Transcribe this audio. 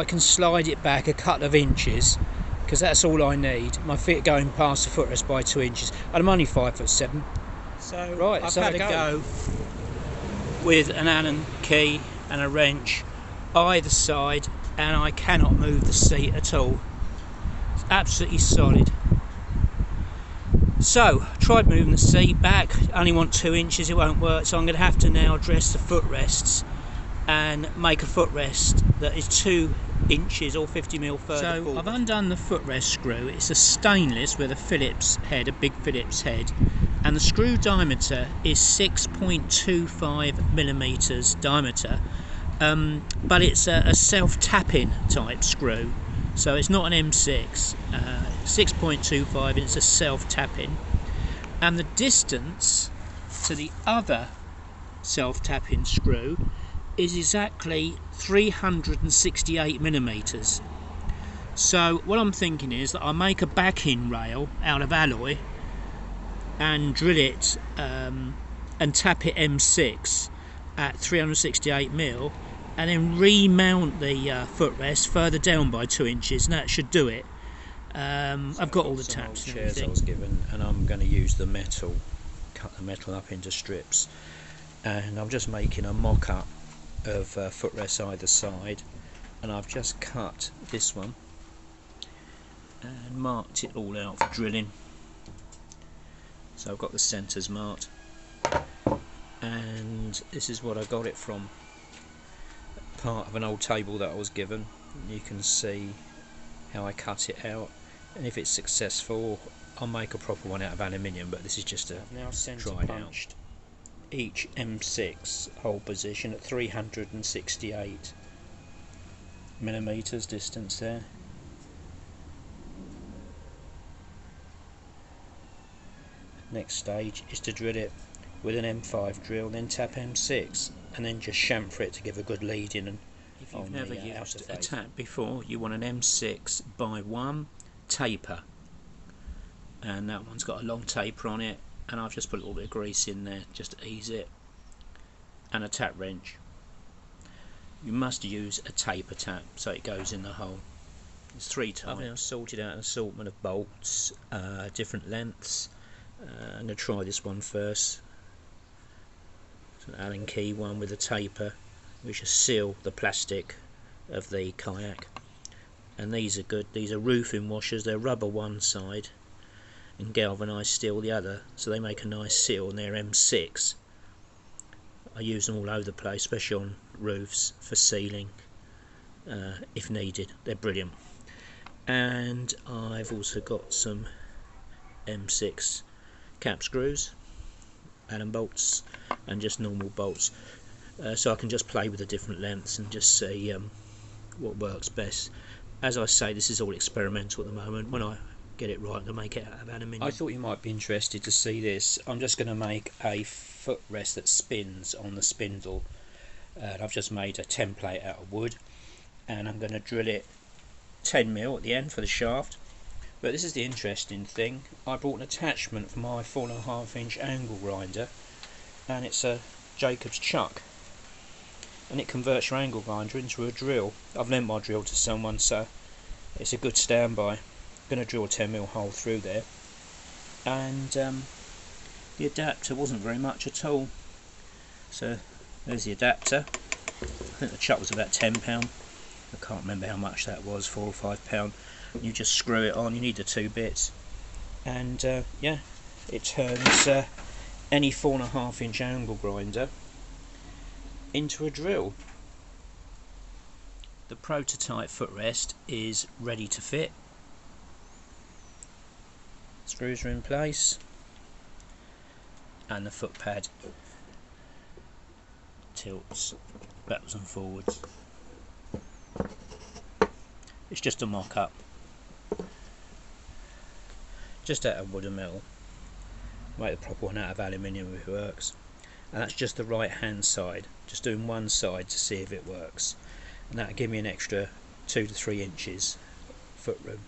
I can slide it back a couple of inches because that's all I need. My feet going past the footrest by 2 inches, and I'm only 5'7". So right, I've had a go with an Allen key and a wrench either side, and I cannot move the seat at all. It's absolutely solid. So tried moving the seat back, only want 2 inches, it won't work, so I'm going to have to now address the footrests and make a footrest that is 2 inches or 50mm further forward. I've undone the footrest screw. It's a stainless with a Phillips head, a big Phillips head, and the screw diameter is 6.25mm diameter, but it's a self-tapping type screw, so it's not an M6. 6.25, it's a self-tapping, and the distance to the other self-tapping screw is exactly 368mm. So what I'm thinking is that I'll make a backing rail out of alloy and drill it and tap it M6 at 368mm, and then remount the footrest further down by 2 inches, and that should do it. I've got all the taps and everything. I was given, and I'm going to use the metal, cut the metal up into strips, and I'm just making a mock-up of footrests either side, and I've just cut this one and marked it all out for drilling. So I've got the centres marked, and this is what I got it from, part of an old table that I was given. You can see how I cut it out, and if it's successful I'll make a proper one out of aluminium, but this is just a tried punched each M6 hole position at 368mm distance there. Next stage is to drill it with an M5 drill, then tap M6, and then just chamfer it to give a good lead in. And if you've never used a tap before, you want an M6 by 1 taper, and that one's got a long taper on it, and I've just put a little bit of grease in there just to ease it, and a tap wrench. You must use a taper tap so it goes in the hole. There's 3 types. I've now sorted out an assortment of bolts, different lengths. I'm going to try this one first. It's an Allen key one with a taper, which will seal the plastic of the Kayak. And these are good. These are roofing washers. They're rubber one side and galvanised steel the other, so they make a nice seal, and they're M6. I use them all over the place, especially on roofs for sealing if needed. They're brilliant. And I've also got some M6 cap screws, Allen bolts, and just normal bolts, so I can just play with the different lengths and just see what works best. As I say, this is all experimental at the moment. When I get it right, I'll make it out of aluminium. I thought you might be interested to see this. I'm just going to make a footrest that spins on the spindle, and I've just made a template out of wood, and I'm going to drill it 10mm at the end for the shaft. But this is the interesting thing. I bought an attachment for my 4.5-inch angle grinder, and it's a Jacob's chuck, and it converts your angle grinder into a drill. I've lent my drill to someone, so it's a good standby. I'm going to drill a 10mm hole through there, and the adapter wasn't very much at all. So there's the adapter. I think the chuck was about £10. I can't remember how much that was, £4 or £5. You just screw it on. You need the 2 bits, and yeah, it turns any 4.5-inch angle grinder into a drill. The prototype footrest is ready to fit. Screws are in place, and the foot pad tilts backwards and forwards. It's just a mock-up, just out of wood and metal. Make the proper one out of aluminium if it works. And that's just the right hand side, just doing one side to see if it works, and that'll give me an extra 2 to 3 inches foot room.